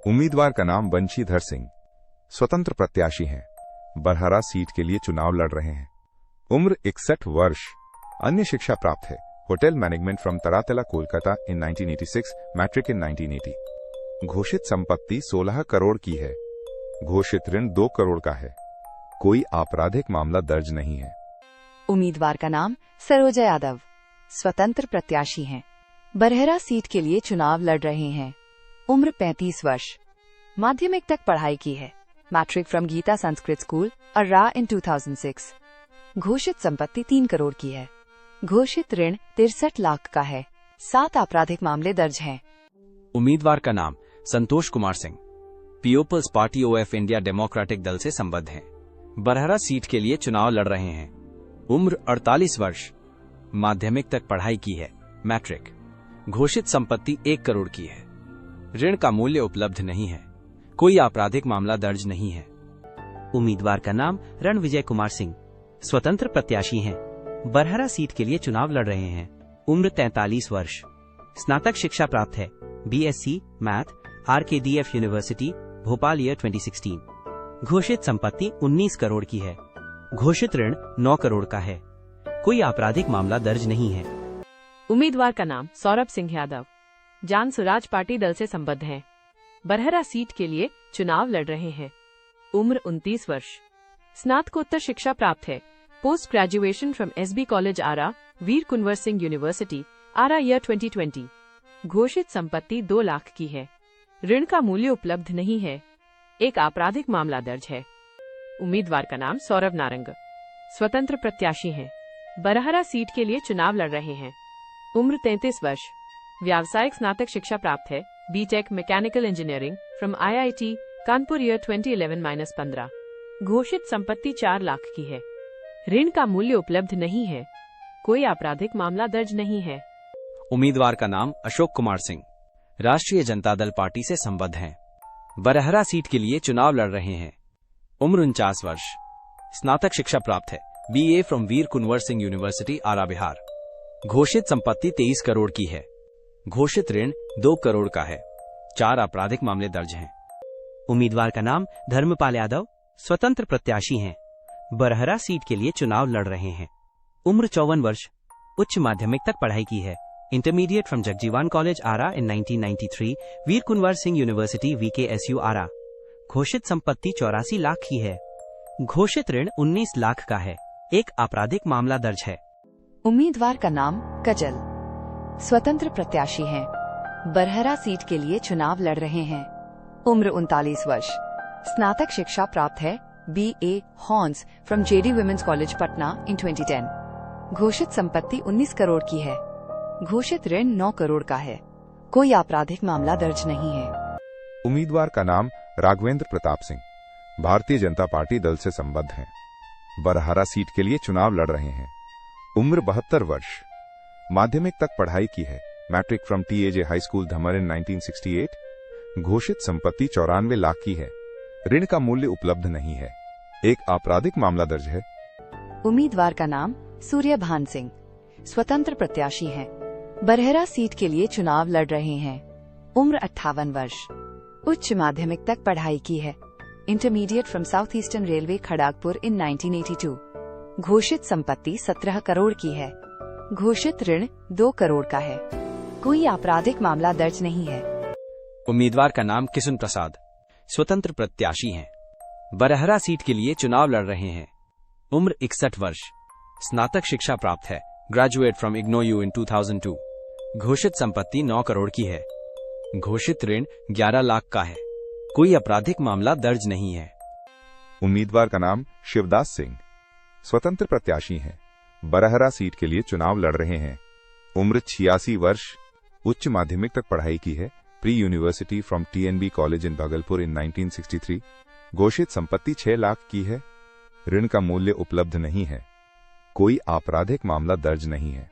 उम्मीदवार का नाम बंशीधर सिंह, स्वतंत्र प्रत्याशी हैं, बरहरा सीट के लिए चुनाव लड़ रहे हैं। उम्र 61 वर्ष, अन्य शिक्षा प्राप्त है, hotel management from Taratala Kolkata in 1986, matric in 1980। घोषित संपत्ति 16 करोड़ की है, घोषित ऋण 2 करोड़ का है, कोई आपराधिक मामला दर्ज नहीं है। उम्मीदवार का नाम सरोजा यादव, स्वतंत्र प्रत्याशी हैं, बरहरा सीट के लिए चुनाव लड़ रहे हैं। उम्र 35 वर्ष, माध्यमिक तक पढ़ाई की है, matric from Geeta Sanskrit school Arrah in 2006। घोषित संपत्ति 3 करोड़ की है, घोषित ऋण 63 लाख का है, 7 आपराधिक मामले दर्ज हैं। उम्मीदवार का नाम Santosh Kumar Singh, people's party of India democratic दल से संबद्ध हैं, बरहरा सीट के लिए चुनाव लड़ रहे हैं। उम्र 48 वर्ष, माध्यमिक तक पढ़ाई की है, मैट्रिक। घोषित संपत्ति 1 करोड़ की है, ऋण का मूल्य उपलब्ध नहीं है, कोई आपराधिक मामला दर्ज नहीं है। उम्मीदवार का नाम रणविजय कुमार सिंह, स्वतंत्र प्रत्याशी हैं, बरहरा सीट के लिए चुनाव लड़ रहे हैं। उम्र 43 वर्ष, स्नातक शिक्षा प्राप्त है, BSc math, RKDF university Bhopal year 2016। घोषित संपत्ति 19 करोड़ की है, घोषित ऋण 9 करोड़ का है, कोई आपराधिक मामला दर्ज नहीं है। उम्मीदवार का नाम सौरभ सिंह यादव, जान स्वराज पार्टी दल से संबद्ध हैं, बरहरा सीट के लिए चुनाव लड़ रहे हैं। उम्र 29 वर्ष, स्नातकोत्तर शिक्षा प्राप्त है, post graduation from SB college Arrah, Veer Kunwar Singh university Arrah year 2020। घोषित संपत्ति 2 लाख की है, ऋण का मूल्य उपलब्ध नहीं है, एक आपराधिक मामला दर्ज है। उम्मीदवार का नाम सौरभ नारंग, स्वतंत्र प्रत्याशी हैं, बरहरा सीट के लिए चुनाव लड़ रहे हैं। उम्र 33 वर्ष, व्यावसायिक स्नातक शिक्षा प्राप्त है, BTech mechanical engineering from IIT Kanpur year 2011-15। घोषित संपत्ति 4 लाख की है, ऋण का मूल्य उपलब्ध नहीं है, कोई आपराधिक मामला दर्ज नहीं है। उम्मीदवार का नाम अशोक कुमार सिंह, राष्ट्रीय जनता दल पार्टी से संबद्ध हैं, बरहरा सीट के लिए चुनाव लड़ रहे हैं। उम्र 49 वर्ष, स्नातक शिक्षा प्राप्त है, BA from Veer Kunwar Singh university Ara Bihar. घोषित संपत्ति 23 करोड़ की है, घोषित ऋण 2 करोड़ का है, 4 आपराधिक मामले दर्ज हैं। उम्मीदवार का नाम धर्मपाल यादव, स्वतंत्र प्रत्याशी हैं, बरहरा सीट के लिए चुनाव लड़ रहे हैं। उम्र 54 वर्ष, उच्च माध्यमिक तक पढ़ाई की है, intermediate from Jagjivan college Ara in 1993, Veer Kunwar Singh university VKSU Ara. घोषित संपत्ति 84 लाख की है, घोषित ऋण 19 लाख का है, एक आपराधिक मामला दर्ज है। उम्मीदवार का नाम कजल, स्वतंत्र प्रत्याशी हैं, बरहरा सीट के लिए चुनाव लड़ रहे हैं। उम्र 39 वर्ष, स्नातक शिक्षा प्राप्त है, बीए हॉर्न्स from JD women's college Patna in 2010। घोषित संपत्ति 19 करोड़ की है, घोषित ऋण 9 करोड़ का है, कोई आपराधिक मामला दर्ज नहीं है। उम्मीदवार का नाम राघवेंद्र प्रताप सिंह, भारतीय जनता पार्टी दल से संबद्ध हैं, बरहरा सीट के लिए चुनाव लड़ रहे हैं। उम्र 72 वर्ष, माध्यमिक तक पढ़ाई की है, मैट्रिक फ्रॉम टीएजे हाई स्कूल धमर इन 1968। घोषित संपत्ति 94 लाख की है, ऋण का मूल्य उपलब्ध नहीं है, एक आपराधिक मामला दर्ज है। उम्मीदवार का नाम सूर्यभान सिंह, स्वतंत्र प्रत्याशी हैं, बरहरा सीट के लिए चुनाव लड़ रहे हैं। उम्र 58 वर्ष, उच्च माध्यमिक तक पढ़ाई की है, intermediate from south eastern railway Kharagpur in 1982। घोषित संपत्ति 17 करोड़ की है, घोषित ऋण 2 करोड़ का है, कोई आपराधिक मामला दर्ज नहीं है। उम्मीदवार का नाम किशन प्रसाद, स्वतंत्र प्रत्याशी हैं, बरहरा सीट के लिए चुनाव लड़ रहे हैं। उम्र 61 वर्ष, स्नातक शिक्षा प्राप्त है, ग्रेजुएट फ्रॉम इग्नोयू इन 2002। घोषित संपत्ति 9 करोड़ की है, घोषित ऋण 11 लाख का है, कोई आपराधिक मामला दर्ज नहीं है। उम्मीदवार का नाम शिवदास सिंह, स्वतंत्र प्रत्याशी हैं, बरहरा सीट के लिए चुनाव लड़ रहे हैं। उम्र 86 वर्ष, उच्च माध्यमिक तक पढ़ाई की है, pre university from TNB college in Bhagalpur in 1963। घोषित संपत्ति 6 लाख की है, ऋण का मूल्य उपलब्ध नहीं है, कोई आपराधिक मामला दर्ज नहीं है।